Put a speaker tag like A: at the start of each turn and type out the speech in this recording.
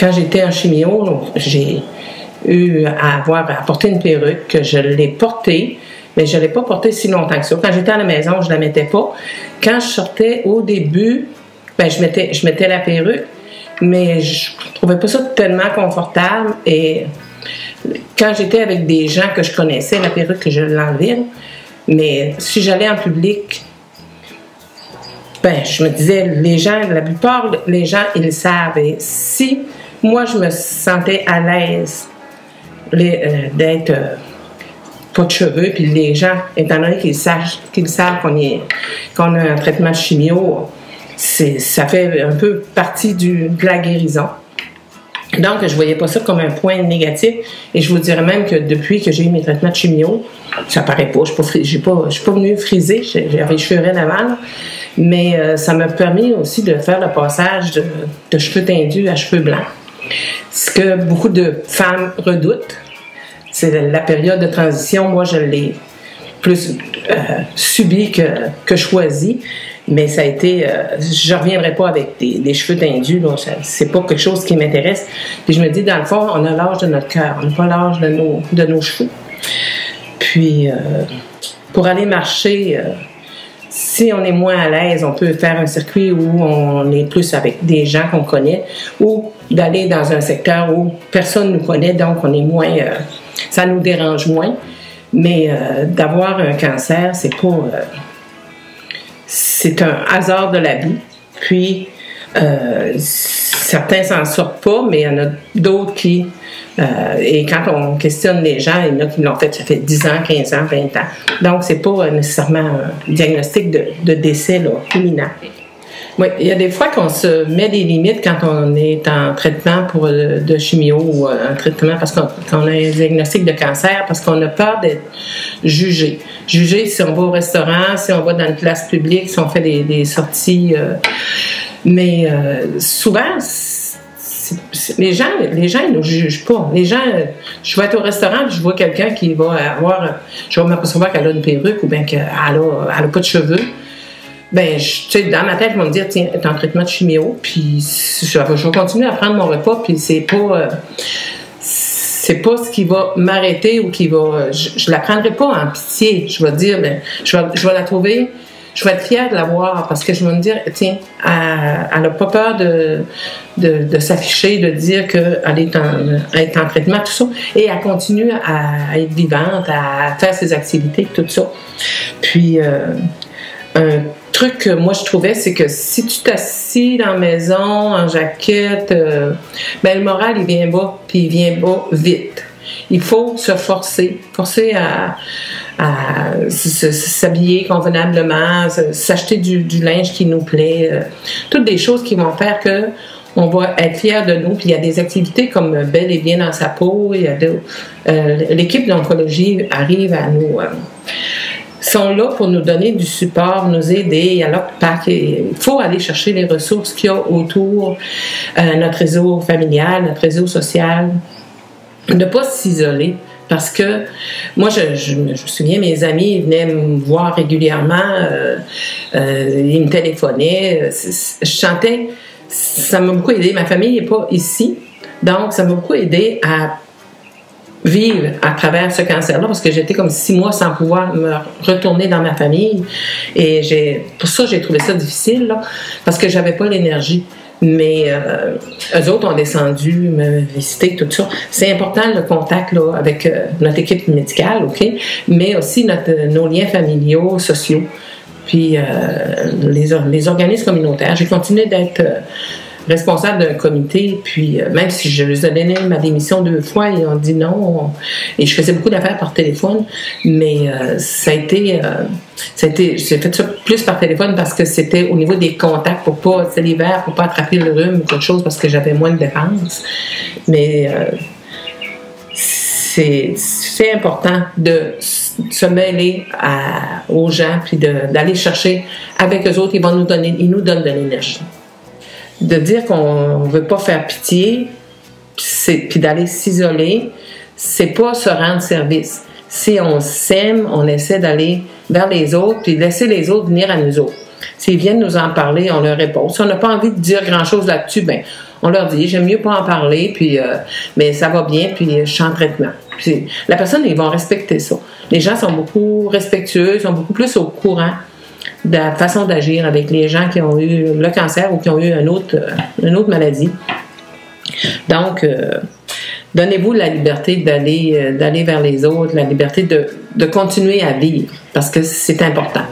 A: quand j'étais en chimio, j'ai eu à porter une perruque, que je l'ai portée, mais je ne l'ai pas portée si longtemps que ça. Quand j'étais à la maison, je ne la mettais pas. Quand je sortais au début, ben, je mettais la perruque, mais je ne trouvais pas ça tellement confortable. Et quand j'étais avec des gens que je connaissais, la perruque, je l'enlevais. Mais si j'allais en public, ben, je me disais, la plupart des gens, ils le savent. Et si moi, je me sentais à l'aise d'être pas de cheveux, puis les gens, étant donné qu'ils savent qu'on a un traitement de chimio, ça fait un peu partie de la guérison. Donc, je voyais pas ça comme un point négatif. Et je vous dirais même que depuis que j'ai eu mes traitements de chimio, ça paraît pas. Je suis pas venue friser. J'avais les cheveux raides avant. Mais ça m'a permis aussi de faire le passage de cheveux tendus à cheveux blancs. Ce que beaucoup de femmes redoutent, c'est la période de transition. Moi, je l'ai plus subi que choisi. Mais ça a été... je ne reviendrai pas avec des cheveux tendus. C'est pas quelque chose qui m'intéresse. Puis je me dis, dans le fond, on a l'âge de notre cœur. On n'a pas l'âge de nos cheveux. Puis, pour aller marcher, si on est moins à l'aise, on peut faire un circuit où on est plus avec des gens qu'on connaît, ou d'aller dans un secteur où personne ne nous connaît, donc on est moins... ça nous dérange moins. Mais d'avoir un cancer, c'est pas... c'est un hasard de la vie. Puis, certains s'en sortent pas, mais il y en a d'autres qui... et quand on questionne les gens, il y en a qui l'ont fait, ça fait 10 ans, 15 ans, 20 ans. Donc, c'est pas nécessairement un diagnostic de décès là, imminent. Oui, il y a des fois qu'on se met des limites quand on est en traitement de chimio ou un traitement parce qu'on a un diagnostic de cancer, parce qu'on a peur d'être jugé. Jugé si on va au restaurant, si on va dans une place publique, si on fait des sorties. Mais souvent, les gens, ils ne jugent pas. Les gens, je vais être au restaurant, je vois quelqu'un qui va avoir, je vais m'apercevoir qu'elle a une perruque ou bien qu'elle a pas de cheveux. Ben, tu sais, dans ma tête, ils vont me dire, tiens, t'es en traitement de chimio, puis je vais continuer à prendre mon repas, puis c'est pas ce qui va m'arrêter ou qui va, je la prendrai pas en pitié. Je vais dire, ben, je vais la trouver, je vais être fière de la voir, parce que je vais me dire, tiens, elle n'a pas peur de s'afficher, de dire qu'elle est en traitement, tout ça, et elle continue à être vivante, à faire ses activités, tout ça. Puis, un truc que moi je trouvais, c'est que si tu t'assis dans la maison en jaquette, ben le moral il vient bas, puis il vient bas vite. Il faut se forcer à s'habiller convenablement, s'acheter du linge qui nous plaît, toutes des choses qui vont faire que on va être fiers de nous. Puis il y a des activités comme Belle et bien dans sa peau, il y a l'équipe d'oncologie arrive à nous... sont là pour nous donner du support, nous aider. Alors, il faut aller chercher les ressources qu'il y a autour, notre réseau familial, notre réseau social. Ne pas s'isoler. Parce que moi, je me souviens, mes amis ils venaient me voir régulièrement, ils me téléphonaient, je chantais, ça m'a beaucoup aidé. Ma famille n'est pas ici, donc ça m'a beaucoup aidé à vivre à travers ce cancer-là, parce que j'étais comme 6 mois sans pouvoir me retourner dans ma famille. Et pour ça, j'ai trouvé ça difficile, là, parce que j'avais pas l'énergie. Mais eux autres ont descendu me visiter, tout ça. C'est important le contact là, avec notre équipe médicale, OK? Mais aussi nos liens familiaux, sociaux, puis les organismes communautaires. J'ai continué d'être responsable d'un comité, puis même si je leur ai donné ma démission 2 fois, ils ont dit non, et je faisais beaucoup d'affaires par téléphone, mais j'ai fait ça plus par téléphone parce que c'était au niveau des contacts c'était l'hiver, pour pas attraper le rhume ou quelque chose, parce que j'avais moins de dépenses, mais c'est important de se mêler aux gens, puis d'aller chercher avec eux autres, ils nous donnent de l'énergie. De dire qu'on ne veut pas faire pitié, puis d'aller s'isoler, c'est pas se rendre service. Si on s'aime, on essaie d'aller vers les autres, puis laisser les autres venir à nous autres. S'ils viennent nous en parler, on leur répond. Si on n'a pas envie de dire grand-chose là-dessus, ben, on leur dit, j'aime mieux pas en parler, puis mais ça va bien, puis je suis en traitement. Puis, la personne, ils vont respecter ça. Les gens sont beaucoup respectueux, sont beaucoup plus au courant de la façon d'agir avec les gens qui ont eu le cancer ou qui ont eu une autre maladie. Donc, donnez-vous la liberté d'aller vers les autres, la liberté de continuer à vivre, parce que c'est important.